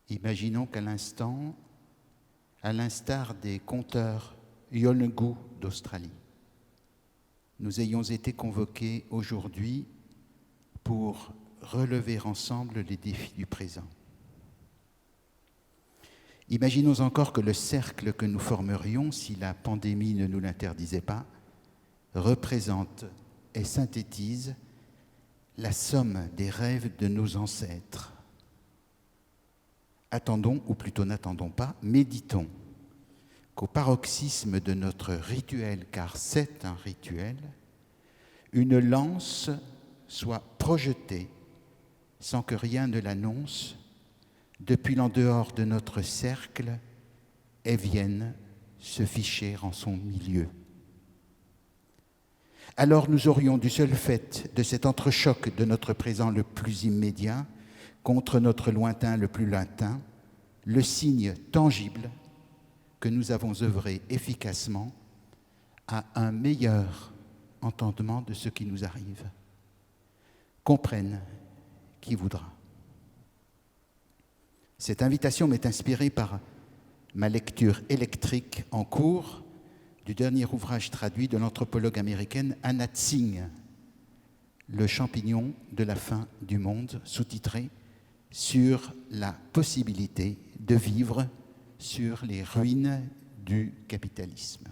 Imaginons qu'à l'instant, à l'instar des conteurs Yolngu d'Australie, nous ayons été convoqués aujourd'hui pour relever ensemble les défis du présent. Imaginons encore que le cercle que nous formerions, si la pandémie ne nous l'interdisait pas, représente et synthétise la somme des rêves de nos ancêtres. Attendons, ou plutôt n'attendons pas, méditons qu'au paroxysme de notre rituel, car c'est un rituel, une lance soit projetée sans que rien ne l'annonce depuis l'en dehors de notre cercle et vienne se ficher en son milieu. Alors nous aurions du seul fait de cet entrechoc de notre présent le plus immédiat contre notre lointain le plus lointain, le signe tangible que nous avons œuvré efficacement à un meilleur entendement de ce qui nous arrive. Comprenne qui voudra. Cette invitation m'est inspirée par ma lecture électrique en cours du dernier ouvrage traduit de l'anthropologue américaine Anna Tsing, Le champignon de la fin du monde, sous-titré « Sur la possibilité de vivre sur les ruines du capitalisme ».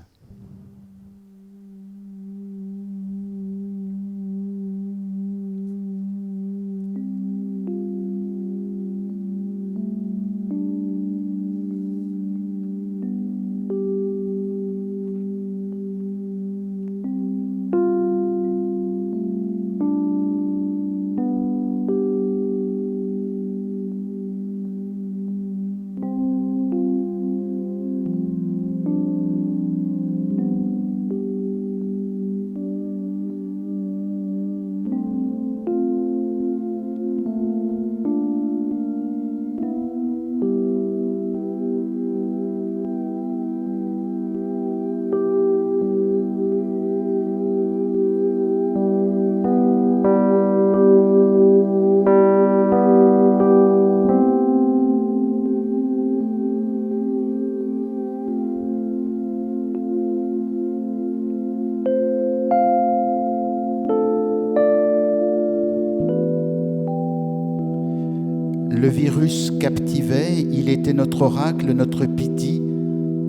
Le virus captivait, il était notre oracle, notre piti.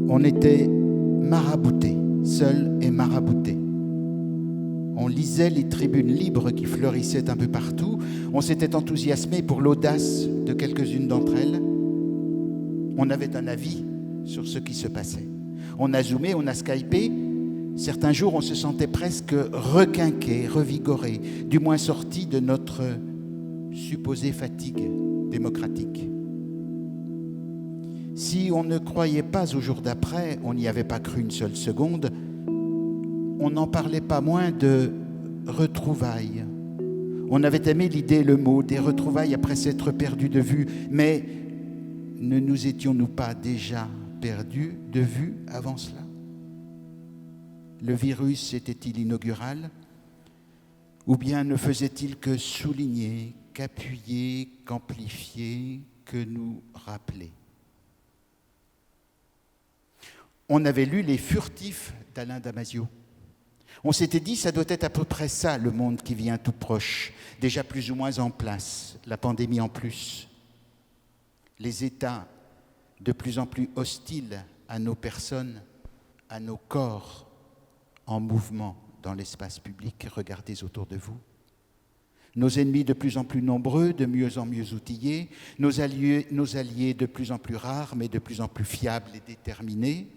On était maraboutés, seuls et maraboutés. On lisait les tribunes libres qui fleurissaient un peu partout. On s'était enthousiasmé pour l'audace de quelques-unes d'entre elles. On avait un avis sur ce qui se passait. On a zoomé, on a skypé. Certains jours, on se sentait presque requinqué, revigoré, du moins sorti de notre supposée fatigue démocratique. Si on ne croyait pas au jour d'après, on n'y avait pas cru une seule seconde, on n'en parlait pas moins de retrouvailles. On avait aimé l'idée, le mot, des retrouvailles après s'être perdus de vue, mais ne nous étions-nous pas déjà perdus de vue avant cela? Le virus était-il inaugural? Ou bien ne faisait-il que souligner, qu'appuyer, qu'amplifier, que nous rappeler? On avait lu Les Furtifs d'Alain Damasio. On s'était dit, ça doit être à peu près ça, le monde qui vient tout proche, déjà plus ou moins en place, la pandémie en plus. Les États de plus en plus hostiles à nos personnes, à nos corps en mouvement dans l'espace public, regardez autour de vous. Nos ennemis de plus en plus nombreux, de mieux en mieux outillés, nos alliés de plus en plus rares, mais de plus en plus fiables et déterminés.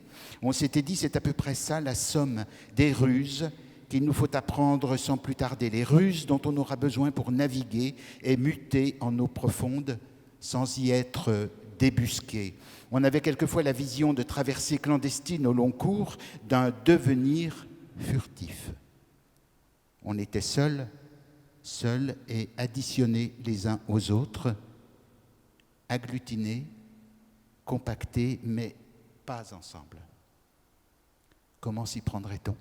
On s'était dit, c'est à peu près ça la somme des ruses qu'il nous faut apprendre sans plus tarder. Les ruses dont on aura besoin pour naviguer et muter en eau profonde sans y être débusqué. On avait quelquefois la vision de traversées clandestines au long cours d'un devenir furtif. On était seuls et additionnés les uns aux autres, agglutinés, compactés, mais pas ensemble. Comment s'y prendrait-on ?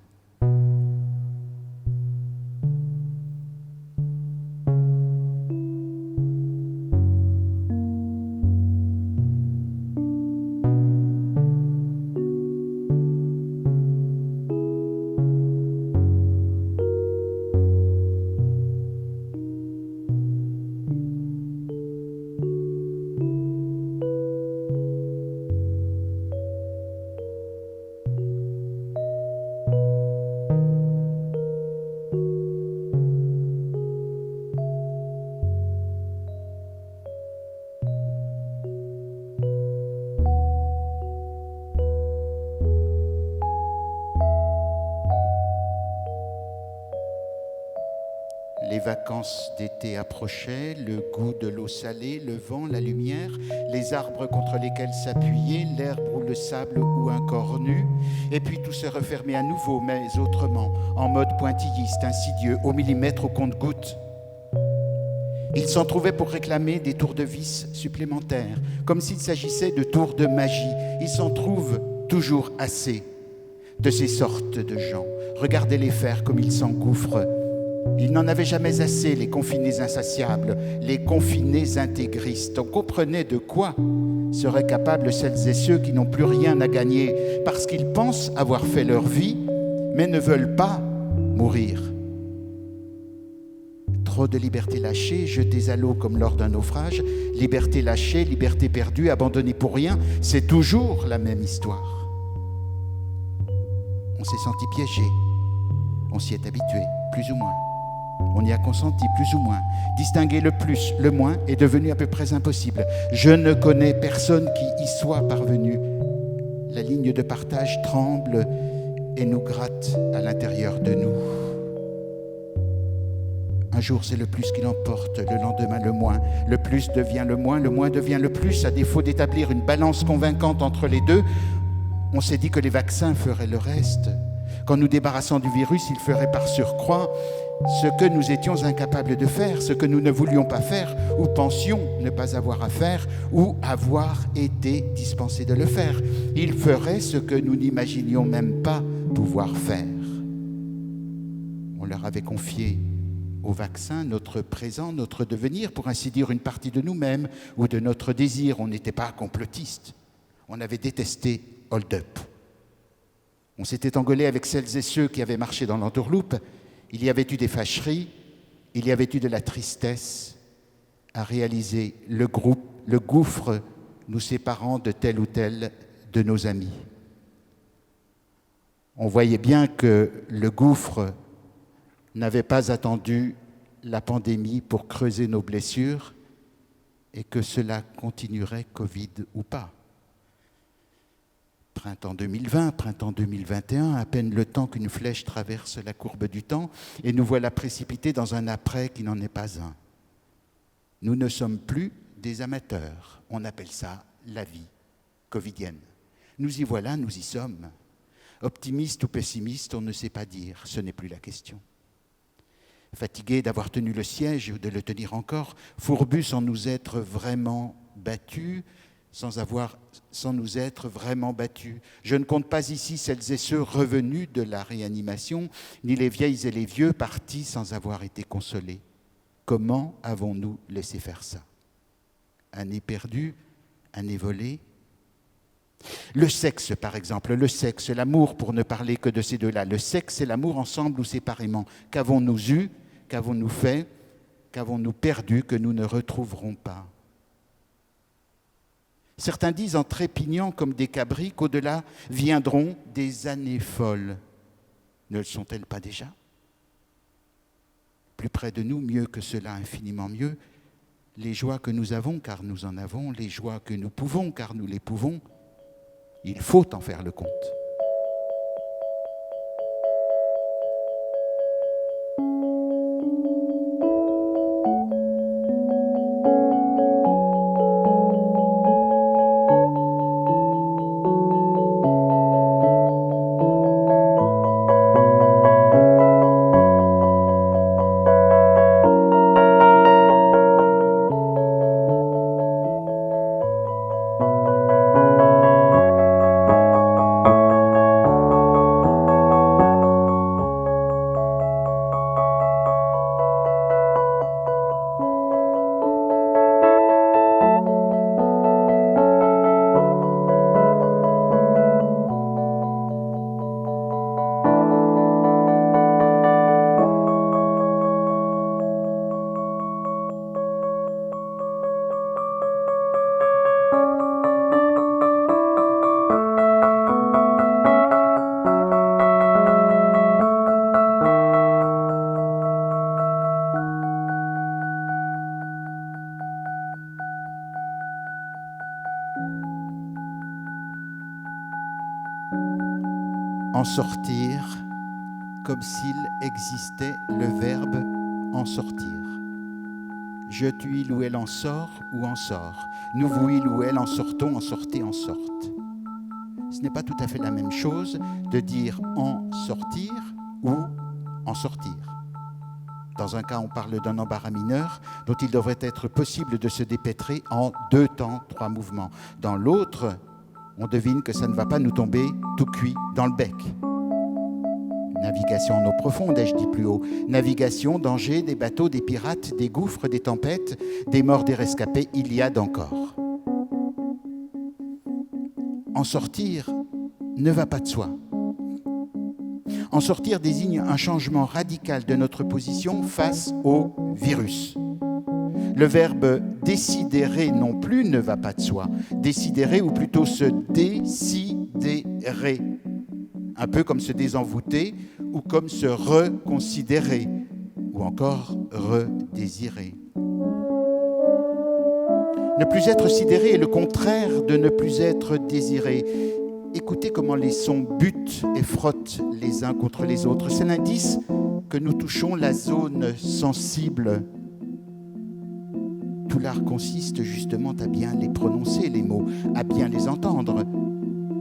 Les vacances d'été approchaient, le goût de l'eau salée, le vent, la lumière, les arbres contre lesquels s'appuyer, l'herbe ou le sable ou un corps nu. Et puis tout se refermait à nouveau, mais autrement, en mode pointilliste, insidieux, au millimètre, au compte-gouttes. Ils s'en trouvaient pour réclamer des tours de vis supplémentaires, comme s'il s'agissait de tours de magie. Ils s'en trouvent toujours assez de ces sortes de gens. Regardez-les faire comme ils s'engouffrent. Ils n'en avaient jamais assez, les confinés insatiables, les confinés intégristes. On comprenait de quoi seraient capables celles et ceux qui n'ont plus rien à gagner parce qu'ils pensent avoir fait leur vie, mais ne veulent pas mourir. Trop de liberté lâchée, jetées à l'eau comme lors d'un naufrage, liberté lâchée, liberté perdue, abandonnée pour rien, c'est toujours la même histoire. On s'est senti piégé, on s'y est habitué, plus ou moins. On y a consenti, plus ou moins. Distinguer le plus, le moins, est devenu à peu près impossible. Je ne connais personne qui y soit parvenu. La ligne de partage tremble et nous gratte à l'intérieur de nous. Un jour, c'est le plus qui l'emporte, le lendemain, le moins. Le plus devient le moins devient le plus. À défaut d'établir une balance convaincante entre les deux, on s'est dit que les vaccins feraient le reste. Qu'en nous débarrassant du virus, ils feraient par surcroît ce que nous étions incapables de faire, ce que nous ne voulions pas faire, ou pensions ne pas avoir à faire, ou avoir été dispensés de le faire. Ils feraient ce que nous n'imaginions même pas pouvoir faire. On leur avait confié au vaccin notre présent, notre devenir, pour ainsi dire une partie de nous-mêmes ou de notre désir. On n'était pas complotistes. On avait détesté hold-up. On s'était engueulé avec celles et ceux qui avaient marché dans l'entourloupe. Il y avait eu des fâcheries, il y avait eu de la tristesse à réaliser le gouffre nous séparant de tel ou tel de nos amis. On voyait bien que le gouffre n'avait pas attendu la pandémie pour creuser nos blessures et que cela continuerait, Covid ou pas. Printemps 2020, printemps 2021, à peine le temps qu'une flèche traverse la courbe du temps, et nous voilà précipités dans un après qui n'en est pas un. Nous ne sommes plus des amateurs, on appelle ça la vie covidienne. Nous y voilà, nous y sommes. Optimistes ou pessimistes, on ne sait pas dire, ce n'est plus la question. Fatigués d'avoir tenu le siège ou de le tenir encore, fourbus sans nous être vraiment battus, sans nous être vraiment battus. Je ne compte pas ici celles et ceux revenus de la réanimation, ni les vieilles et les vieux partis sans avoir été consolés. Comment avons-nous laissé faire ça? Un nez perdu, un nez volé? Le sexe, par exemple, le sexe, l'amour, pour ne parler que de ces deux-là. Le sexe et l'amour ensemble ou séparément. Qu'avons-nous eu? Qu'avons-nous fait? Qu'avons-nous perdu que nous ne retrouverons pas? Certains disent en trépignant comme des cabris qu'au-delà viendront des années folles. Ne le sont-elles pas déjà? Plus près de nous, mieux que cela, infiniment mieux, les joies que nous avons, car nous en avons, les joies que nous pouvons, car nous les pouvons, il faut en faire le compte. En sortir comme s'il existait le verbe en sortir. Je, tu, il ou elle en sort ou en sort. Nous, vous, il ou elle en sortons, en sortez, en sorte. Ce n'est pas tout à fait la même chose de dire en sortir ou en sortir. Dans un cas, on parle d'un embarras mineur dont il devrait être possible de se dépêtrer en 2 temps, 3 mouvements. Dans l'autre, on devine que ça ne va pas nous tomber tout cuit dans le bec. Navigation en eau profonde, ai-je dit plus haut. Navigation, danger, des bateaux, des pirates, des gouffres, des tempêtes, des morts, des rescapés, il y a d'encore. En sortir ne va pas de soi. En sortir désigne un changement radical de notre position face au virus. Le verbe « désidérer » non plus ne va pas de soi. Désidérer ou plutôt se décidérer. Un peu comme se désenvoûter ou comme se reconsidérer ou encore redésirer. Ne plus être sidéré est le contraire de ne plus être désiré. Écoutez comment les sons butent et frottent les uns contre les autres. C'est l'indice que nous touchons la zone sensible. Tout l'art consiste justement à bien les prononcer, les mots, à bien les entendre.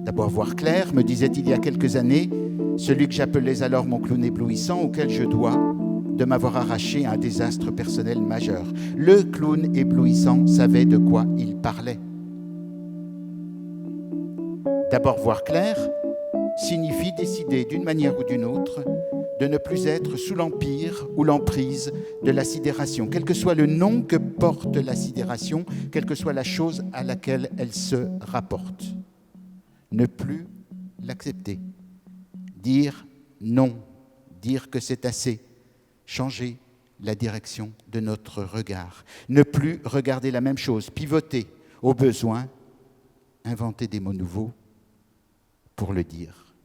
D'abord voir clair, me disait il y a quelques années, celui que j'appelais alors mon clown éblouissant, auquel je dois de m'avoir arraché à un désastre personnel majeur. Le clown éblouissant savait de quoi il parlait. D'abord voir clair signifie décider d'une manière ou d'une autre de ne plus être sous l'empire ou l'emprise de la sidération, quel que soit le nom que porte la sidération, quelle que soit la chose à laquelle elle se rapporte. Ne plus l'accepter, dire non, dire que c'est assez, changer la direction de notre regard, ne plus regarder la même chose, pivoter, au besoin, inventer des mots nouveaux pour le dire.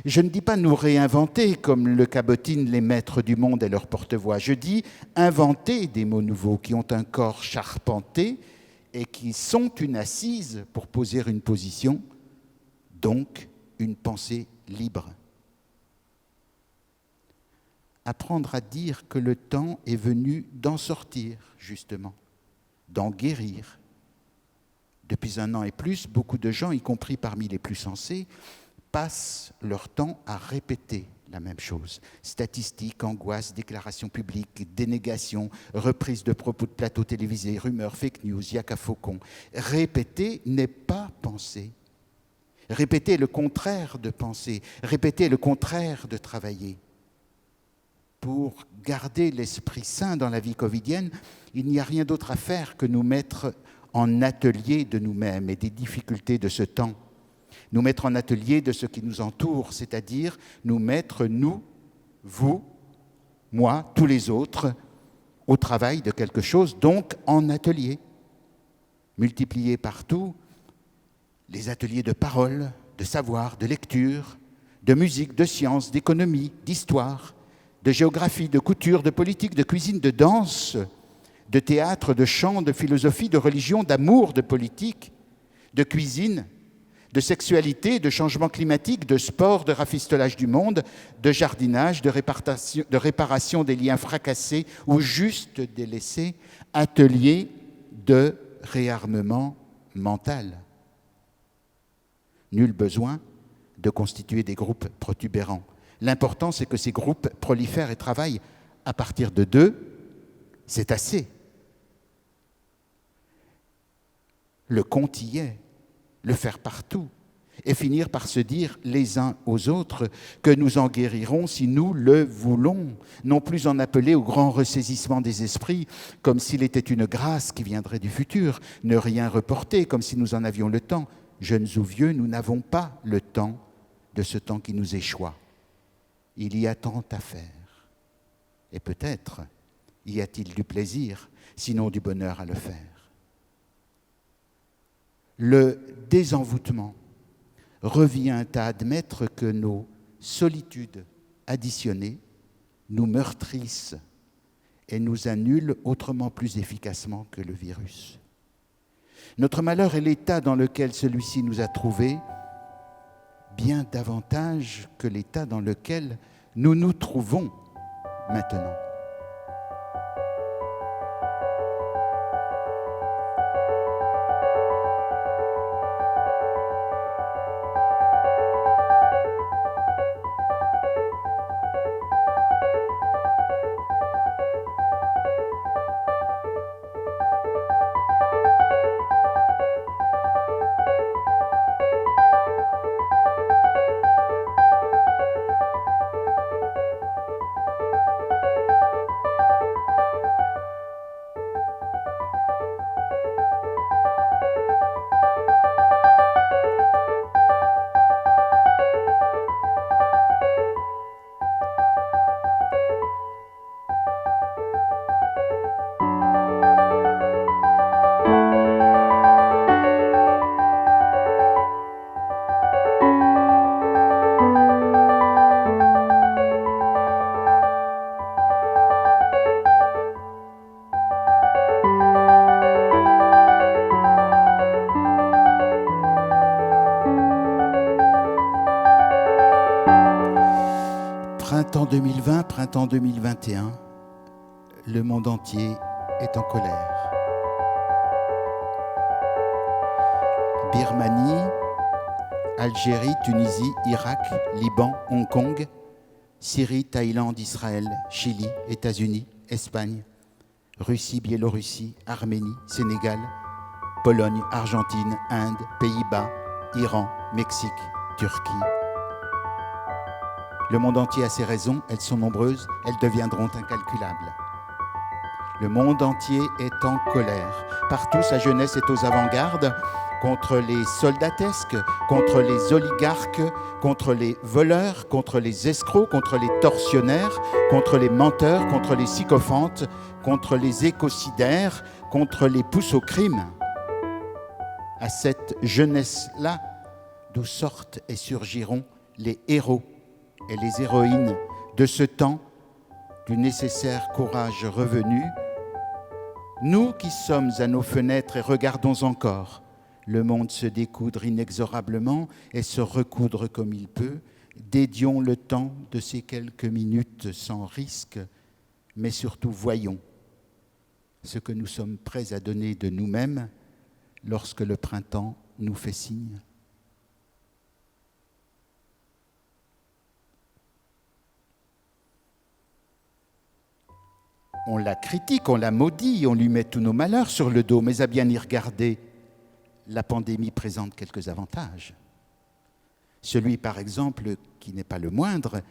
Je ne dis pas nous réinventer comme le cabotinent les maîtres du monde et leurs porte-voix. Je dis inventer des mots nouveaux qui ont un corps charpenté et qui sont une assise pour poser une position, donc une pensée libre. Apprendre à dire que le temps est venu d'en sortir, justement, d'en guérir. Depuis 1 an et plus, beaucoup de gens, y compris parmi les plus sensés, passent leur temps à répéter la même chose. Statistiques, angoisses, déclarations publiques, dénégations, reprises de propos de plateaux télévisés, rumeurs, fake news, yaka faucon. Répéter n'est pas penser. Répéter est le contraire de penser. Répéter est le contraire de travailler. Pour garder l'esprit sain dans la vie covidienne, il n'y a rien d'autre à faire que nous mettre en atelier de nous-mêmes et des difficultés de ce temps. Nous mettre en atelier de ce qui nous entoure, c'est-à-dire nous mettre, nous, vous, moi, tous les autres, au travail de quelque chose, donc en atelier. Multiplier partout les ateliers de parole, de savoir, de lecture, de musique, de sciences, d'économie, d'histoire, de géographie, de couture, de politique, de cuisine, de danse, de théâtre, de chant, de philosophie, de religion, d'amour, de politique, de cuisine, de sexualité, de changement climatique, de sport, de rafistolage du monde, de jardinage, de réparation des liens fracassés ou juste délaissés, atelier de réarmement mental. Nul besoin de constituer des groupes protubérants. L'important, c'est que ces groupes prolifèrent et travaillent à partir de 2, c'est assez. Le compte y est, le faire partout, et finir par se dire les uns aux autres que nous en guérirons si nous le voulons, non plus en appeler au grand ressaisissement des esprits, comme s'il était une grâce qui viendrait du futur, ne rien reporter, comme si nous en avions le temps. Jeunes ou vieux, nous n'avons pas le temps de ce temps qui nous échoit. Il y a tant à faire. Et peut-être y a-t-il du plaisir, sinon du bonheur à le faire. Le désenvoûtement revient à admettre que nos solitudes additionnées nous meurtrissent et nous annulent autrement plus efficacement que le virus. Notre malheur est l'état dans lequel celui-ci nous a trouvés, bien davantage que l'état dans lequel nous nous trouvons maintenant. Printemps 2020, printemps 2021, le monde entier est en colère. Birmanie, Algérie, Tunisie, Irak, Liban, Hong Kong, Syrie, Thaïlande, Israël, Chili, États-Unis, Espagne, Russie, Biélorussie, Arménie, Sénégal, Pologne, Argentine, Inde, Pays-Bas, Iran, Mexique, Turquie. Le monde entier a ses raisons, elles sont nombreuses, elles deviendront incalculables. Le monde entier est en colère. Partout, sa jeunesse est aux avant-gardes, contre les soldatesques, contre les oligarques, contre les voleurs, contre les escrocs, contre les tortionnaires, contre les menteurs, contre les sycophantes, contre les écocidaires, contre les pousses au crime. À cette jeunesse-là, d'où sortent et surgiront les héros et les héroïnes de ce temps du nécessaire courage revenu, nous qui sommes à nos fenêtres et regardons encore le monde se découdre inexorablement et se recoudre comme il peut, dédions le temps de ces quelques minutes sans risque, mais surtout voyons ce que nous sommes prêts à donner de nous-mêmes lorsque le printemps nous fait signe. On la critique, on la maudit, on lui met tous nos malheurs sur le dos, mais à bien y regarder, la pandémie présente quelques avantages. Celui, par exemple, qui n'est pas le moindre,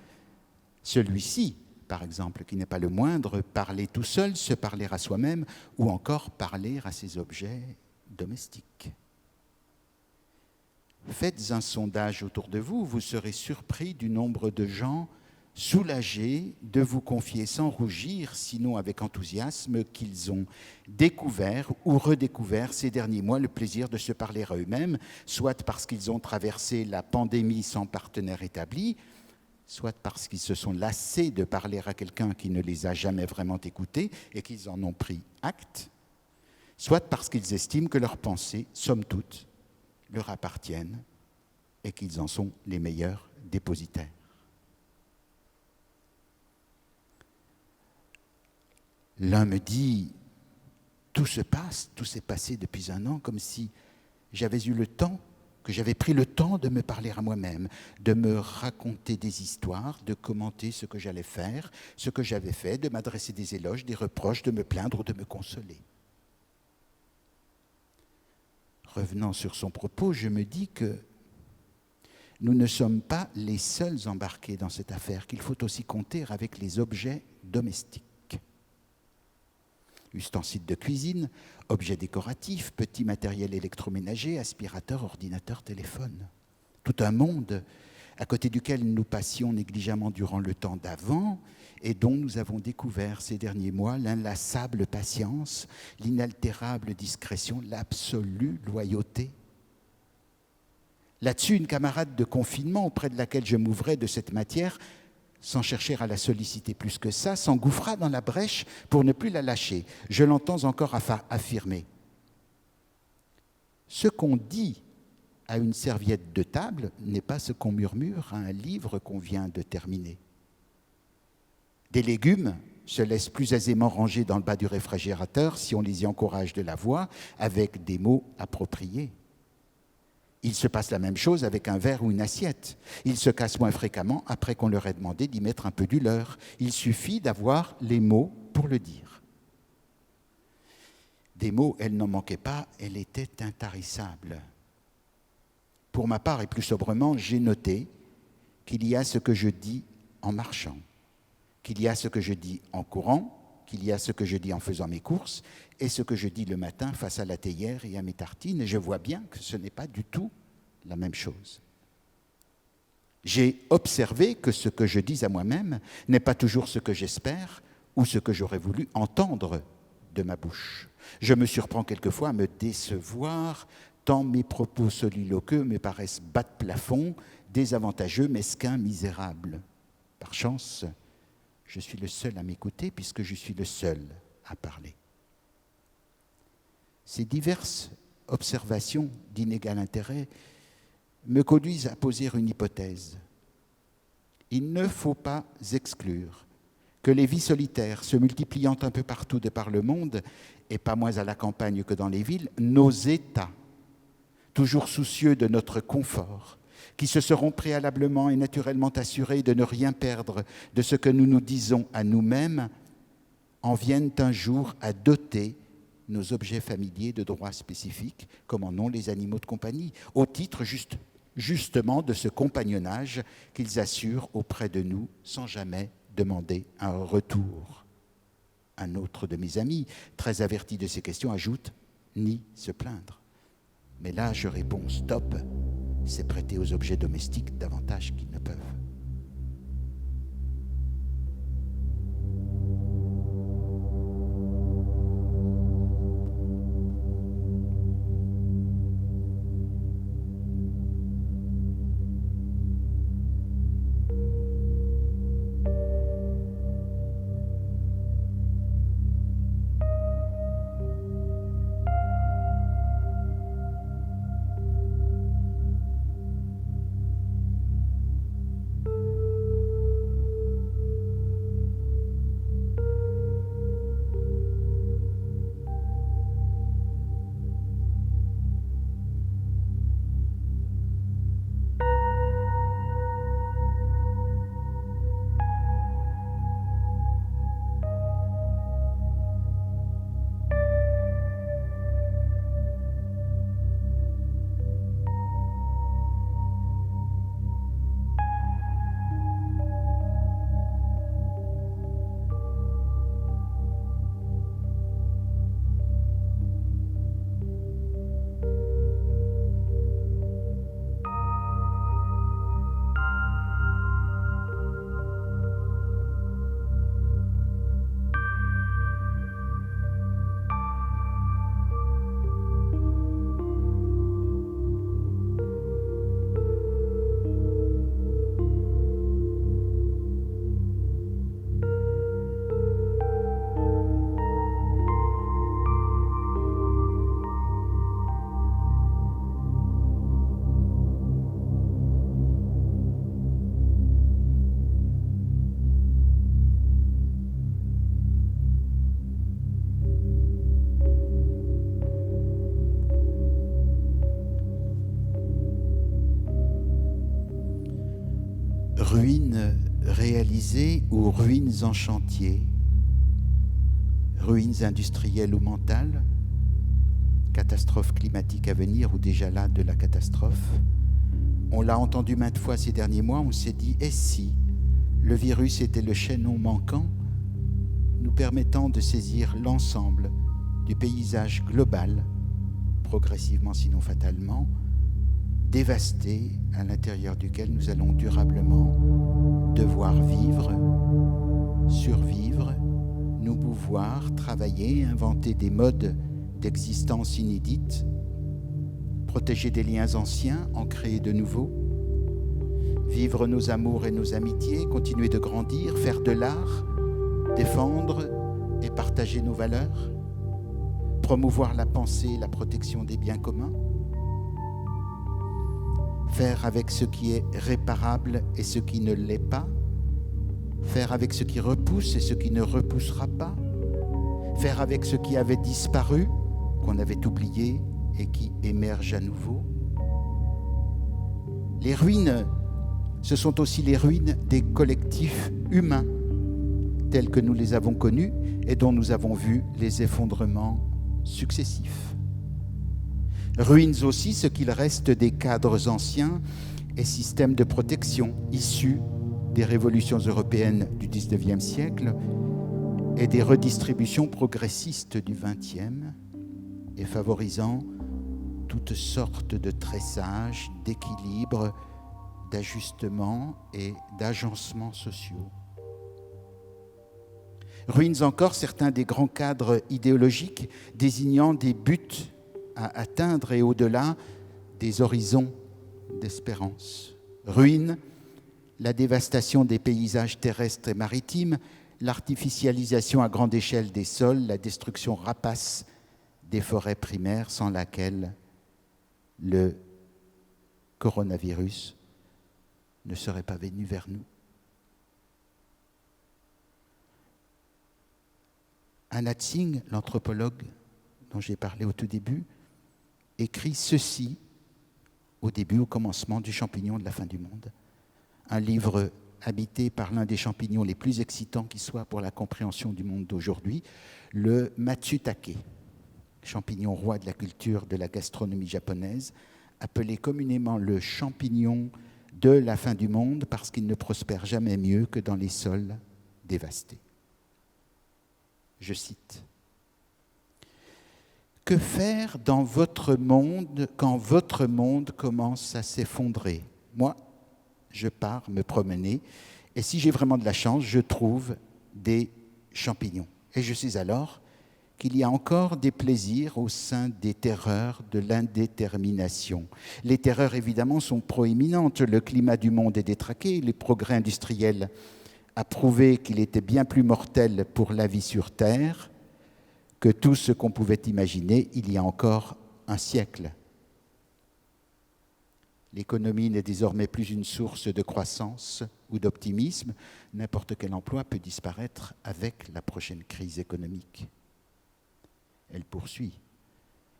celui-ci, par exemple, qui n'est pas le moindre, parler tout seul, se parler à soi-même, ou encore parler à ses objets domestiques. Faites un sondage autour de vous, vous serez surpris du nombre de gens soulagés de vous confier sans rougir, sinon avec enthousiasme, qu'ils ont découvert ou redécouvert ces derniers mois le plaisir de se parler à eux-mêmes, soit parce qu'ils ont traversé la pandémie sans partenaire établi, soit parce qu'ils se sont lassés de parler à quelqu'un qui ne les a jamais vraiment écoutés et qu'ils en ont pris acte, soit parce qu'ils estiment que leurs pensées, somme toute, leur appartiennent et qu'ils en sont les meilleurs dépositaires. L'un me dit, tout se passe, tout s'est passé depuis un an, comme si j'avais eu le temps, que j'avais pris le temps de me parler à moi-même, de me raconter des histoires, de commenter ce que j'allais faire, ce que j'avais fait, de m'adresser des éloges, des reproches, de me plaindre ou de me consoler. Revenant sur son propos, je me dis que nous ne sommes pas les seuls embarqués dans cette affaire, qu'il faut aussi compter avec les objets domestiques. Ustensiles de cuisine, objets décoratifs, petits matériels électroménagers, aspirateurs, ordinateurs, téléphones. Tout un monde à côté duquel nous passions négligemment durant le temps d'avant et dont nous avons découvert ces derniers mois l'inlassable patience, l'inaltérable discrétion, l'absolue loyauté. Là-dessus, une camarade de confinement auprès de laquelle je m'ouvrais de cette matière, sans chercher à la solliciter plus que ça, s'engouffra dans la brèche pour ne plus la lâcher. Je l'entends encore affirmer. Ce qu'on dit à une serviette de table n'est pas ce qu'on murmure à un livre qu'on vient de terminer. Des légumes se laissent plus aisément ranger dans le bas du réfrigérateur si on les y encourage de la voix avec des mots appropriés. Il se passe la même chose avec un verre ou une assiette. Ils se cassent moins fréquemment après qu'on leur ait demandé d'y mettre un peu du leur. Il suffit d'avoir les mots pour le dire. Des mots, elle n'en manquait pas, elle était intarissable. Pour ma part, et plus sobrement, j'ai noté qu'il y a ce que je dis en marchant, qu'il y a ce que je dis en courant, qu'il y a ce que je dis en faisant mes courses et ce que je dis le matin face à la théière et à mes tartines. Et je vois bien que ce n'est pas du tout la même chose. J'ai observé que ce que je dis à moi-même n'est pas toujours ce que j'espère ou ce que j'aurais voulu entendre de ma bouche. Je me surprends quelquefois à me décevoir tant mes propos soliloqueux me paraissent bas de plafond, désavantageux, mesquins, misérables. Par chance, je suis le seul à m'écouter puisque je suis le seul à parler. Ces diverses observations d'inégal intérêt me conduisent à poser une hypothèse. Il ne faut pas exclure que les vies solitaires se multipliant un peu partout de par le monde, et pas moins à la campagne que dans les villes, nos États, toujours soucieux de notre confort, qui se seront préalablement et naturellement assurés de ne rien perdre de ce que nous nous disons à nous-mêmes, en viennent un jour à doter nos objets familiers de droits spécifiques, comme en ont les animaux de compagnie, au titre justement de ce compagnonnage qu'ils assurent auprès de nous sans jamais demander un retour. Un autre de mes amis, très averti de ces questions, ajoute « ni se plaindre ». Mais là, je réponds « stop ». C'est prêter aux objets domestiques davantage qu'ils ne peuvent. Ruines réalisées ou ruines en chantier, ruines industrielles ou mentales, catastrophe climatique à venir ou déjà là de la catastrophe. On l'a entendu maintes fois ces derniers mois, on s'est dit « et si le virus était le chaînon manquant nous permettant de saisir l'ensemble du paysage global, progressivement sinon fatalement, dévasté à l'intérieur duquel nous allons durablement devoir vivre, survivre, nous mouvoir, travailler, inventer des modes d'existence inédites, protéger des liens anciens, en créer de nouveaux, vivre nos amours et nos amitiés, continuer de grandir, faire de l'art, défendre et partager nos valeurs, promouvoir la pensée et la protection des biens communs, faire avec ce qui est réparable et ce qui ne l'est pas, faire avec ce qui repousse et ce qui ne repoussera pas, faire avec ce qui avait disparu, qu'on avait oublié et qui émerge à nouveau. Les ruines, ce sont aussi les ruines des collectifs humains tels que nous les avons connus et dont nous avons vu les effondrements successifs. Ruines aussi ce qu'il reste des cadres anciens et systèmes de protection issus des révolutions européennes du XIXe siècle et des redistributions progressistes du XXe et favorisant toutes sortes de tressages, d'équilibres, d'ajustements et d'agencements sociaux. Ruinent encore certains des grands cadres idéologiques désignant des buts à atteindre et au-delà des horizons d'espérance. Ruinent la dévastation des paysages terrestres et maritimes, l'artificialisation à grande échelle des sols, la destruction rapace des forêts primaires sans laquelle le coronavirus ne serait pas venu vers nous. Anat Singh, l'anthropologue dont j'ai parlé au tout début, écrit ceci au commencement du champignon de la fin du monde. Un livre habité par l'un des champignons les plus excitants qui soit pour la compréhension du monde d'aujourd'hui, le matsutake, champignon roi de la culture de la gastronomie japonaise, appelé communément le champignon de la fin du monde parce qu'il ne prospère jamais mieux que dans les sols dévastés. Je cite. « Que faire dans votre monde quand votre monde commence à s'effondrer ? Moi, je pars me promener et si j'ai vraiment de la chance, je trouve des champignons. Et je sais alors qu'il y a encore des plaisirs au sein des terreurs de l'indétermination. Les terreurs, évidemment, sont proéminentes. Le climat du monde est détraqué, les progrès industriels a prouvé qu'il était bien plus mortel pour la vie sur Terre que tout ce qu'on pouvait imaginer il y a encore un siècle. L'économie n'est désormais plus une source de croissance ou d'optimisme. N'importe quel emploi peut disparaître avec la prochaine crise économique. Elle poursuit.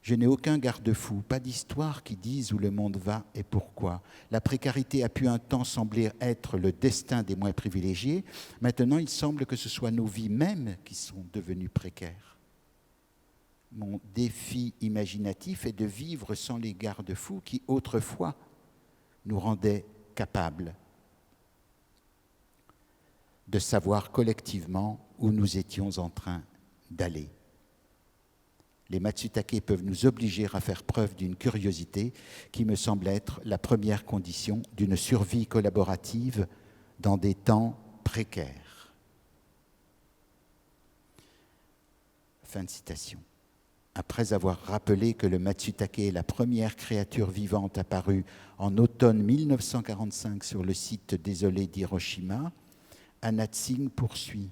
Je n'ai aucun garde-fou, pas d'histoire qui dise où le monde va et pourquoi. La précarité a pu un temps sembler être le destin des moins privilégiés. Maintenant, il semble que ce soit nos vies mêmes qui sont devenues précaires. Mon défi imaginatif est de vivre sans les garde-fous qui, autrefois, nous rendaient capables de savoir collectivement où nous étions en train d'aller. Les matsutake peuvent nous obliger à faire preuve d'une curiosité qui me semble être la première condition d'une survie collaborative dans des temps précaires. » Fin de citation. Après avoir rappelé que le matsutake est la première créature vivante apparue en automne 1945 sur le site désolé d'Hiroshima, Anat Singh poursuit.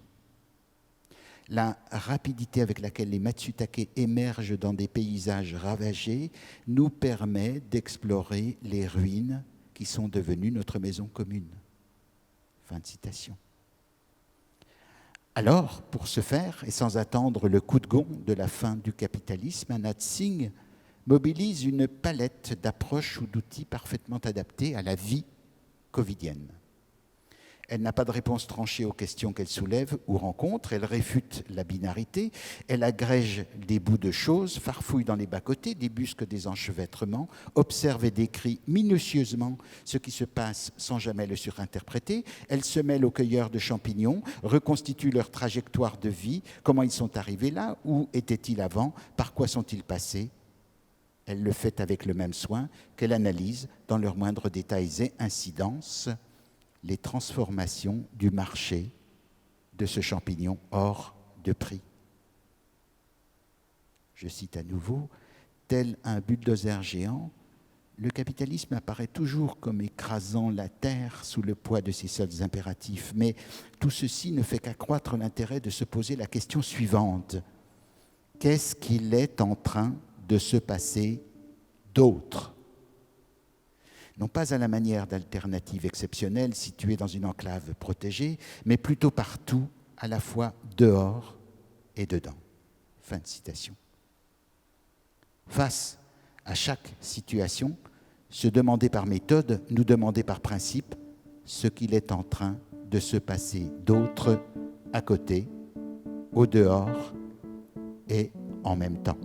La rapidité avec laquelle les matsutake émergent dans des paysages ravagés nous permet d'explorer les ruines qui sont devenues notre maison commune. Fin de citation. Alors, pour ce faire, et sans attendre le coup de gong de la fin du capitalisme, Anat Singh mobilise une palette d'approches ou d'outils parfaitement adaptés à la vie covidienne. Elle n'a pas de réponse tranchée aux questions qu'elle soulève ou rencontre, elle réfute la binarité, elle agrège des bouts de choses, farfouille dans les bas-côtés, débusque des enchevêtrements, observe et décrit minutieusement ce qui se passe sans jamais le surinterpréter, elle se mêle aux cueilleurs de champignons, reconstitue leur trajectoire de vie, comment ils sont arrivés là, où étaient-ils avant, par quoi sont-ils passés. Elle le fait avec le même soin qu'elle analyse dans leurs moindres détails et incidences les transformations du marché de ce champignon hors de prix. Je cite à nouveau, « Tel un bulldozer géant, le capitalisme apparaît toujours comme écrasant la terre sous le poids de ses seuls impératifs, mais tout ceci ne fait qu'accroître l'intérêt de se poser la question suivante. Qu'est-ce qu'il est en train de se passer d'autre ? non pas à la manière d'alternatives exceptionnelles situées dans une enclave protégée, mais plutôt partout, à la fois dehors et dedans. Fin de citation. Face à chaque situation, se demander par méthode, nous demander par principe ce qu'il est en train de se passer d'autre à côté, au dehors et en même temps.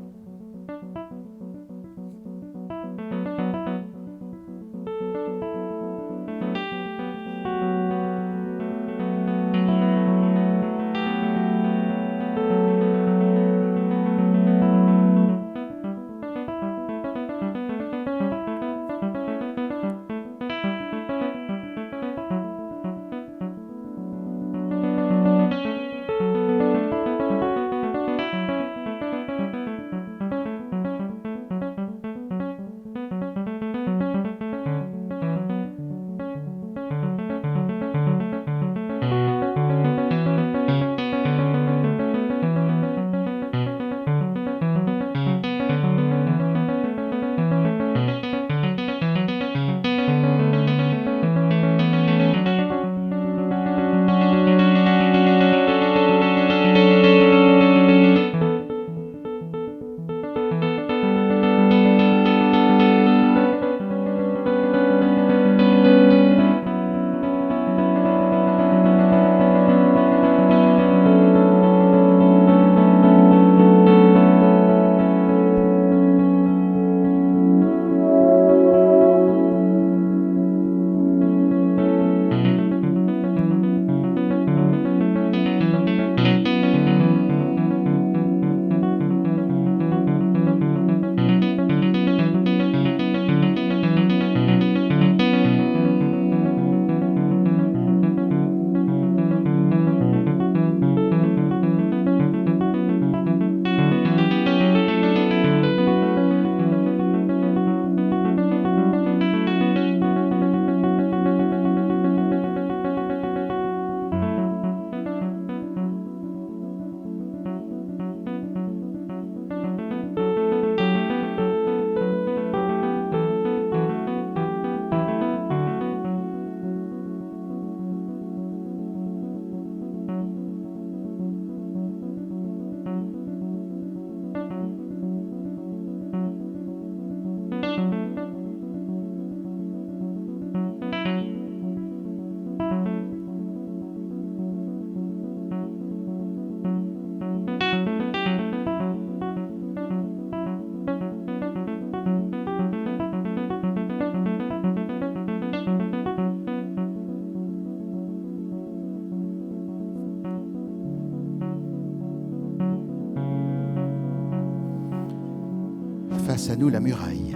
Face à nous, la muraille.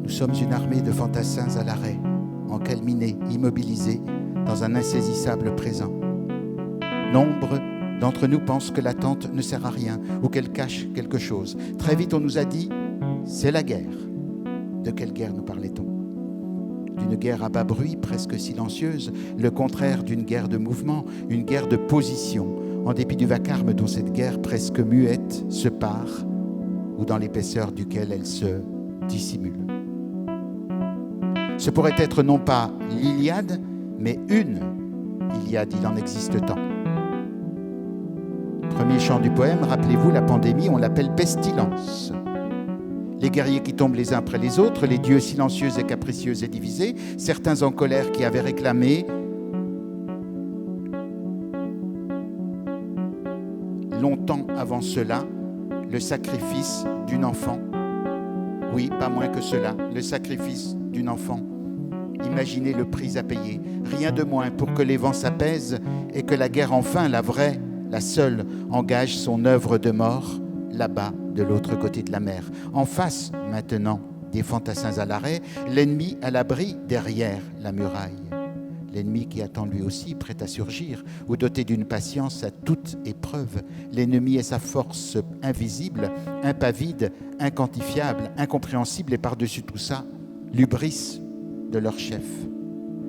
Nous sommes une armée de fantassins à l'arrêt, encalminés, immobilisés, dans un insaisissable présent. Nombre d'entre nous pensent que l'attente ne sert à rien ou qu'elle cache quelque chose. Très vite, on nous a dit « c'est la guerre ». De quelle guerre nous parlait-on ? D'une guerre à bas bruit, presque silencieuse, le contraire d'une guerre de mouvement, une guerre de position, en dépit du vacarme dont cette guerre presque muette se pare ou dans l'épaisseur duquel elle se dissimule. Ce pourrait être non pas l'Iliade, mais une Iliade, il en existe tant. Premier chant du poème, rappelez-vous, la pandémie, on l'appelle pestilence. Les guerriers qui tombent les uns après les autres, les dieux silencieux et capricieux et divisés, certains en colère qui avaient réclamé longtemps avant cela le sacrifice d'une enfant. Oui, pas moins que cela, le sacrifice d'une enfant. Imaginez le prix à payer, rien de moins pour que les vents s'apaisent et que la guerre enfin, la vraie, la seule, engage son œuvre de mort là-bas, de l'autre côté de la mer. En face, maintenant, des fantassins à l'arrêt, l'ennemi à l'abri derrière la muraille. L'ennemi qui attend lui aussi, prêt à surgir, ou doté d'une patience à toute épreuve. L'ennemi et sa force invisible, impavide, inquantifiable, incompréhensible, et par-dessus tout ça, l'hubris de leurs chefs.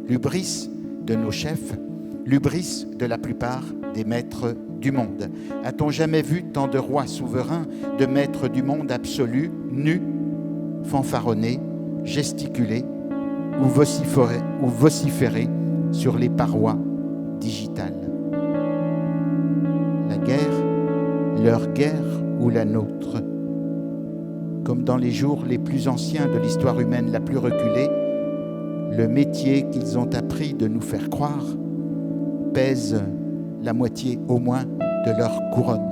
L'hubris de nos chefs, l'hubris de la plupart des maîtres du monde. A-t-on jamais vu tant de rois souverains, de maîtres du monde absolus, nus, fanfaronnés, gesticuler ou vociférer sur les parois digitales. La guerre, leur guerre ou la nôtre, comme dans les jours les plus anciens de l'histoire humaine la plus reculée, le métier qu'ils ont appris de nous faire croire pèse la moitié au moins de leur couronne.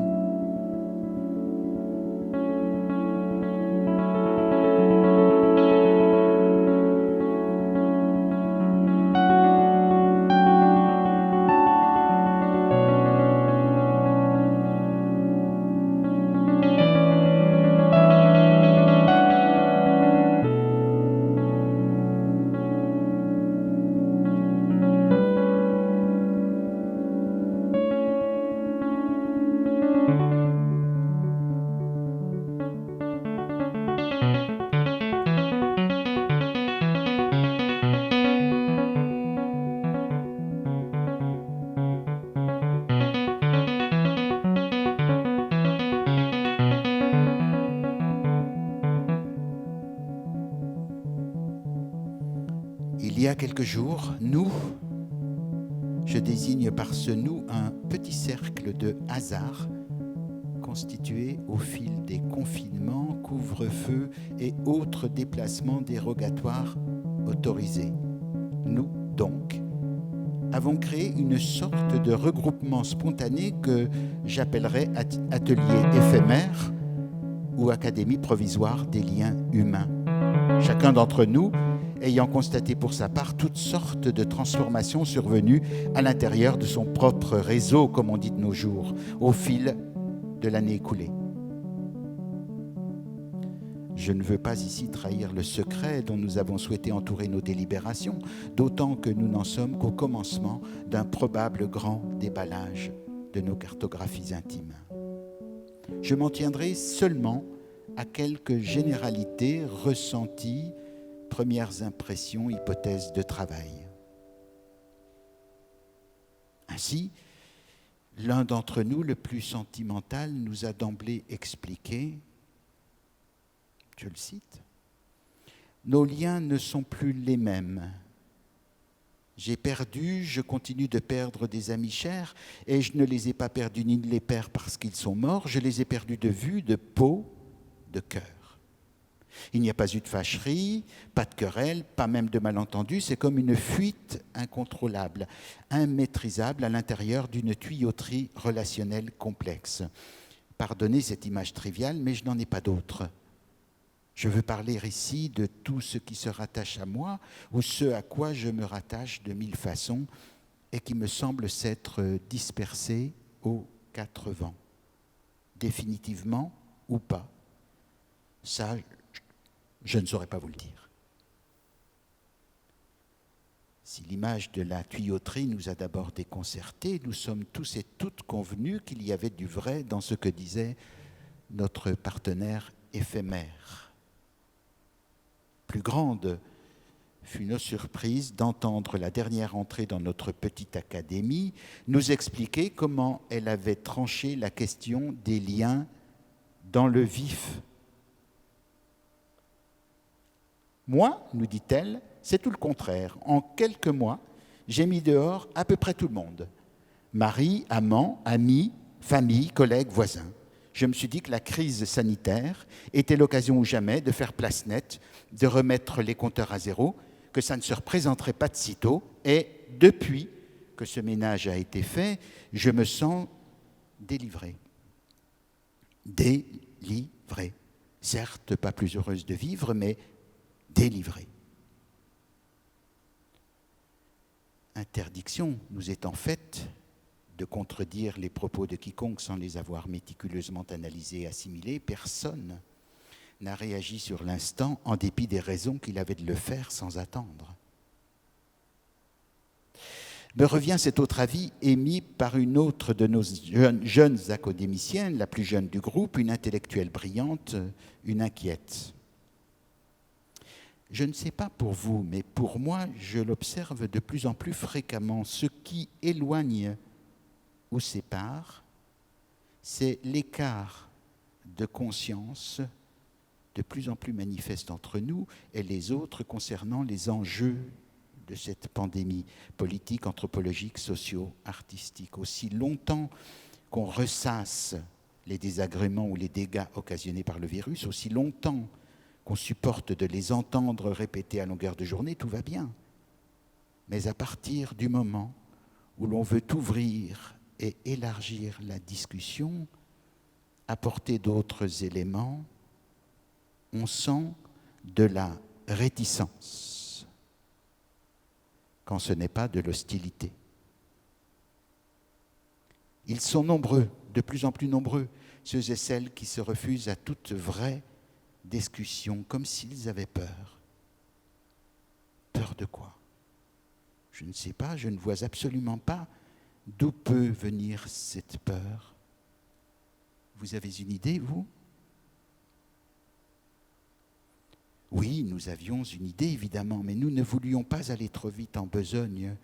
Il y a quelques jours, nous, je désigne par ce nous un petit cercle de hasard constitué au fil des confinements, couvre-feux et autres déplacements dérogatoires autorisés. Nous, donc, avons créé une sorte de regroupement spontané que j'appellerais atelier éphémère ou académie provisoire des liens humains. Chacun d'entre nous ayant constaté pour sa part toutes sortes de transformations survenues à l'intérieur de son propre réseau, comme on dit de nos jours, au fil de l'année écoulée. Je ne veux pas ici trahir le secret dont nous avons souhaité entourer nos délibérations, d'autant que nous n'en sommes qu'au commencement d'un probable grand déballage de nos cartographies intimes. Je m'en tiendrai seulement à quelques généralités ressenties, premières impressions, hypothèses de travail. Ainsi, l'un d'entre nous, le plus sentimental, nous a d'emblée expliqué, je le cite, « Nos liens ne sont plus les mêmes. J'ai perdu, je continue de perdre des amis chers, et je ne les ai pas perdus ni de les perds parce qu'ils sont morts, je les ai perdus de vue, de peau, de cœur. Il n'y a pas eu de fâcherie, pas de querelle, pas même de malentendu, c'est comme une fuite incontrôlable, immaîtrisable à l'intérieur d'une tuyauterie relationnelle complexe. Pardonnez cette image triviale, mais je n'en ai pas d'autre. Je veux parler ici de tout ce qui se rattache à moi ou ce à quoi je me rattache de mille façons et qui me semble s'être dispersé aux quatre vents. Définitivement ou pas, ça, je ne saurais pas vous le dire. Si l'image de la tuyauterie nous a d'abord déconcertés, nous sommes tous et toutes convenus qu'il y avait du vrai dans ce que disait notre partenaire éphémère. Plus grande fut nos surprises d'entendre la dernière entrée dans notre petite académie nous expliquer comment elle avait tranché la question des liens dans le vif. Moi, nous dit-elle, c'est tout le contraire. En quelques mois, j'ai mis dehors à peu près tout le monde. Mari, amant, amis, famille, collègues, voisins. Je me suis dit que la crise sanitaire était l'occasion ou jamais de faire place nette, de remettre les compteurs à zéro, que ça ne se représenterait pas de sitôt. Et depuis que ce ménage a été fait, je me sens délivrée. Délivrée. Certes, pas plus heureuse de vivre, mais délivrée. Interdiction nous étant faite de contredire les propos de quiconque sans les avoir méticuleusement analysés et assimilés, personne n'a réagi sur l'instant en dépit des raisons qu'il avait de le faire sans attendre. Me revient cet autre avis émis par une autre de nos jeunes académiciennes, la plus jeune du groupe, une intellectuelle brillante, une inquiète. Je ne sais pas pour vous, mais pour moi, je l'observe de plus en plus fréquemment. Ce qui éloigne ou sépare, c'est l'écart de conscience, de plus en plus manifeste entre nous et les autres concernant les enjeux de cette pandémie politique, anthropologique, socio-artistique. Aussi longtemps qu'on ressasse les désagréments ou les dégâts occasionnés par le virus, aussi longtemps qu'on supporte de les entendre répéter à longueur de journée, tout va bien. Mais à partir du moment où l'on veut ouvrir et élargir la discussion, apporter d'autres éléments, on sent de la réticence, quand ce n'est pas de l'hostilité. Ils sont nombreux, de plus en plus nombreux, ceux et celles qui se refusent à toute vraie discussion, comme s'ils avaient peur. Peur de quoi ? Je ne sais pas, je ne vois absolument pas d'où peut venir cette peur. Vous avez une idée, vous ? Oui, nous avions une idée, évidemment, mais nous ne voulions pas aller trop vite en besogne,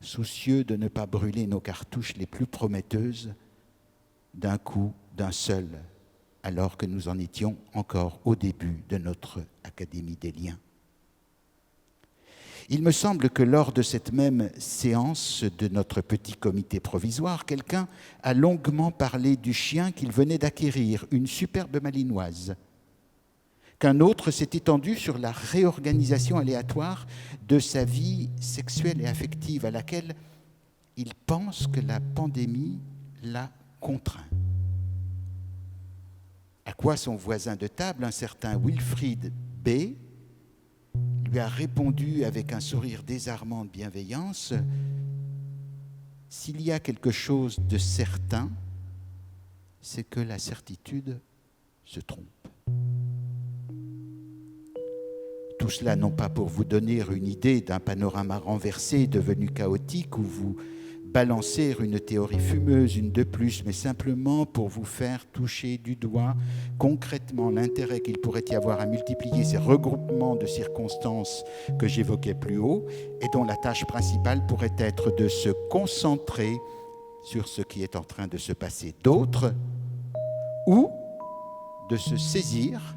soucieux de ne pas brûler nos cartouches les plus prometteuses d'un coup, d'un seul, alors que nous en étions encore au début de notre Académie des liens. Il me semble que lors de cette même séance de notre petit comité provisoire, quelqu'un a longuement parlé du chien qu'il venait d'acquérir, une superbe malinoise, qu'un autre s'est étendu sur la réorganisation aléatoire de sa vie sexuelle et affective à laquelle il pense que la pandémie l'a contraint. À quoi son voisin de table, un certain Wilfried B., lui a répondu avec un sourire désarmant de bienveillance : « S'il y a quelque chose de certain, c'est que la certitude se trompe. » Tout cela non pas pour vous donner une idée d'un panorama renversé, devenu chaotique, ou vous balancer une théorie fumeuse, une de plus, mais simplement pour vous faire toucher du doigt concrètement l'intérêt qu'il pourrait y avoir à multiplier ces regroupements de circonstances que j'évoquais plus haut et dont la tâche principale pourrait être de se concentrer sur ce qui est en train de se passer d'autre ou de se saisir,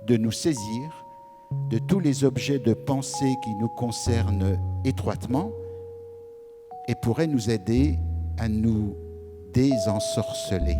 de nous saisir de tous les objets de pensée qui nous concernent étroitement et pourrait nous aider à nous désensorceler.